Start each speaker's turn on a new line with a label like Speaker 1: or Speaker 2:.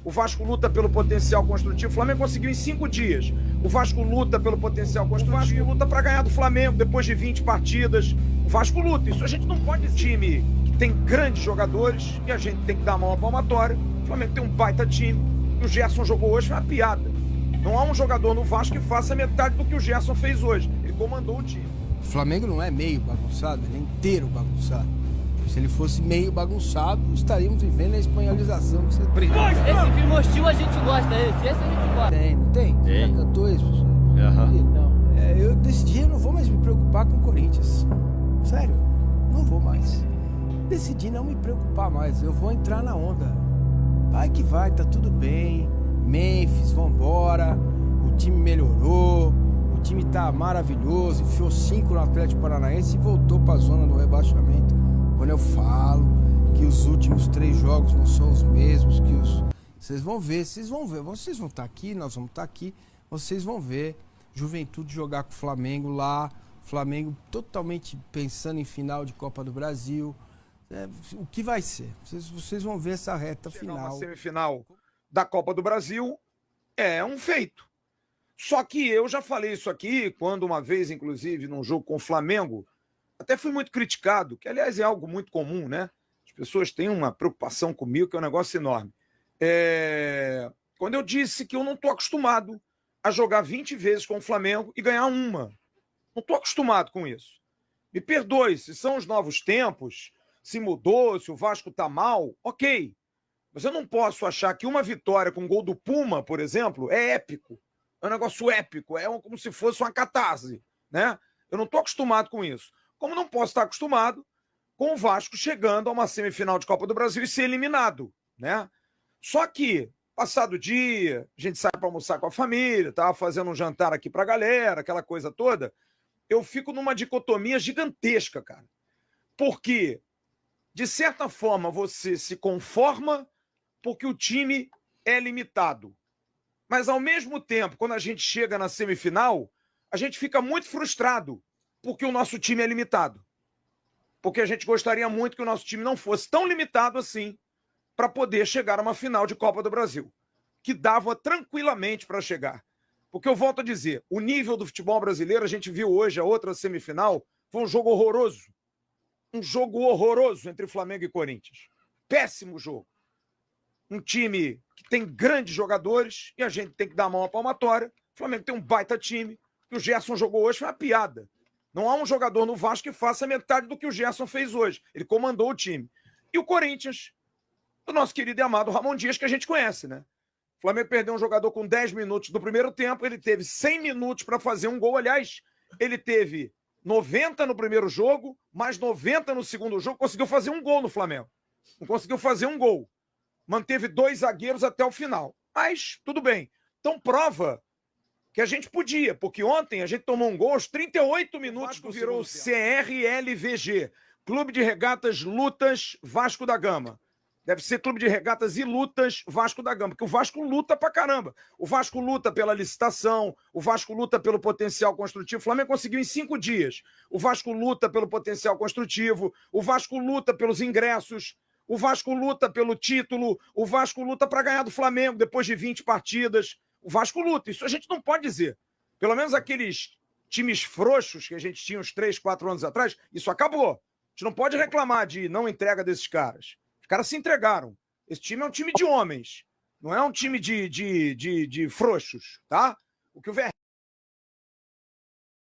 Speaker 1: O Vasco luta pelo potencial construtivo. O Flamengo conseguiu em 5 dias. O Vasco luta pelo potencial construtivo. O Vasco luta para ganhar do Flamengo depois de 20 partidas. O Vasco luta. Isso a gente não pode dizer. Time que tem grandes jogadores e a gente tem que dar a mão à palmatória. O Flamengo tem um baita time. E o Gerson jogou hoje, foi uma piada. Não há um jogador no Vasco que faça metade do que o Gerson fez hoje. Ele comandou o time.
Speaker 2: O Flamengo não é meio bagunçado, ele é inteiro bagunçado. Se ele fosse meio bagunçado, estaríamos vivendo a espanholização que você tem.
Speaker 3: Esse filme hostil a gente gosta, esse a gente gosta.
Speaker 2: Tem, não tem? Você já cantou isso, professor? Não. Eu decidi, eu não vou mais me preocupar com o Corinthians. Sério, não vou mais. Decidi não me preocupar mais, eu vou entrar na onda. Vai que vai, tá tudo bem. Memphis, vambora. O time melhorou. O time tá maravilhoso. Enfiou 5 no Atlético Paranaense e voltou pra zona do rebaixamento. Quando eu falo que os últimos 3 jogos não são os mesmos que os... Vocês vão ver. Vocês vão estar aqui, nós vamos estar aqui. Vocês vão ver Juventude jogar com o Flamengo lá. Flamengo totalmente pensando em final de Copa do Brasil. O que vai ser? Vocês vão ver essa reta final.
Speaker 1: Uma semifinal da Copa do Brasil é um feito. Só que eu já falei isso aqui, quando uma vez, inclusive, num jogo com o Flamengo, até fui muito criticado, que aliás é algo muito comum, né? As pessoas têm uma preocupação comigo, que é um negócio enorme. Quando eu disse que eu não estou acostumado a jogar 20 vezes com o Flamengo e ganhar uma. Não estou acostumado com isso. Me perdoe, se são os novos tempos, se mudou, se o Vasco está mal, ok. Mas eu não posso achar que uma vitória com gol do Puma, por exemplo, é épico. É um negócio épico, como se fosse uma catarse, né? Eu não estou acostumado com isso. Como não posso estar acostumado com o Vasco chegando a uma semifinal de Copa do Brasil e ser eliminado, né? Só que, passado o dia, a gente sai para almoçar com a família, tava fazendo um jantar aqui para a galera, aquela coisa toda, eu fico numa dicotomia gigantesca, cara. Porque, de certa forma, você se conforma porque o time é limitado. Mas, ao mesmo tempo, quando a gente chega na semifinal, a gente fica muito frustrado porque o nosso time é limitado. Porque a gente gostaria muito que o nosso time não fosse tão limitado assim para poder chegar a uma final de Copa do Brasil, que dava tranquilamente para chegar. Porque eu volto a dizer, o nível do futebol brasileiro, a gente viu hoje a outra semifinal, foi um jogo horroroso. Um jogo horroroso entre Flamengo e Corinthians. Péssimo jogo. Um time que tem grandes jogadores e a gente tem que dar a mão à palmatória. O Flamengo tem um baita time. O Gerson jogou hoje, foi uma piada. Não há um jogador no Vasco que faça metade do que o Gerson fez hoje. Ele comandou o time. E o Corinthians, do nosso querido e amado Ramon Dias, que a gente conhece, né? O Flamengo perdeu um jogador com 10 minutos do primeiro tempo, ele teve 100 minutos para fazer um gol. Aliás, ele teve 90 no primeiro jogo, mais 90 no segundo jogo, conseguiu fazer um gol no Flamengo. Não conseguiu fazer um gol. Manteve 2 zagueiros até o final. Mas, tudo bem. Então, prova que a gente podia, porque ontem a gente tomou um gol aos 38 minutos, que virou o CRLVG, Clube de Regatas Lutas Vasco da Gama. Deve ser Clube de Regatas e Lutas Vasco da Gama, porque o Vasco luta pra caramba. O Vasco luta pela licitação, o Vasco luta pelo potencial construtivo. O Flamengo conseguiu em 5 dias. O Vasco luta pelo potencial construtivo, o Vasco luta pelos ingressos, o Vasco luta pelo título, o Vasco luta para ganhar do Flamengo depois de 20 partidas. O Vasco luta, isso a gente não pode dizer. Pelo menos aqueles times frouxos que a gente tinha uns 3, 4 anos atrás, isso acabou. A gente não pode reclamar de não entrega desses caras. Os caras se entregaram. Esse time é um time de homens, não é um time de frouxos, tá? O que o